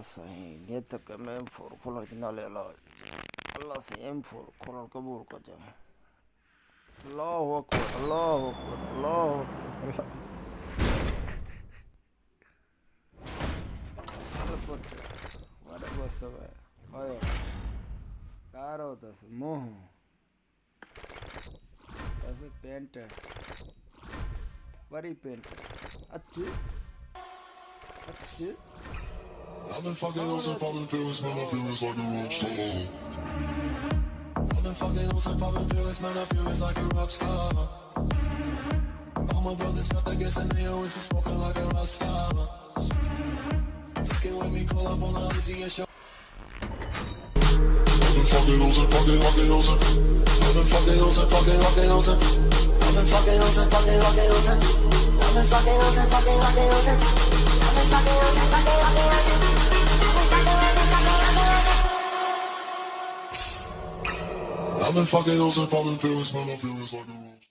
صحیح یہ تک کہ میں M4 کھولنے کے نالے اللہ سے M4 کھولنے قبول کر جائے اللہ اکبر اللہ اکبر اللہ اکبر What was the way? Oye, caro, das moho. Das is paint. Very paint. Achu. Achu. I've been fucking on some poppin' pills, man, I feel it's like a rock star. I've been fucking on some poppin' pills, man, I feel it's like a rock star. All my brothers got that gas and they always been smoking like a rock star. Fucking with me, call up on the Uzi and show. I've been fucking on some, fucking rockin' on some. I've been fucking on some, fucking rockin' on some. I've been fucking on some, fucking rockin' on some. I've been fucking on some, fucking rockin' on some. I've been fucking on some, fucking rockin' on some. I've been fucking on some poppin' pills, man, I feel it's like a rock.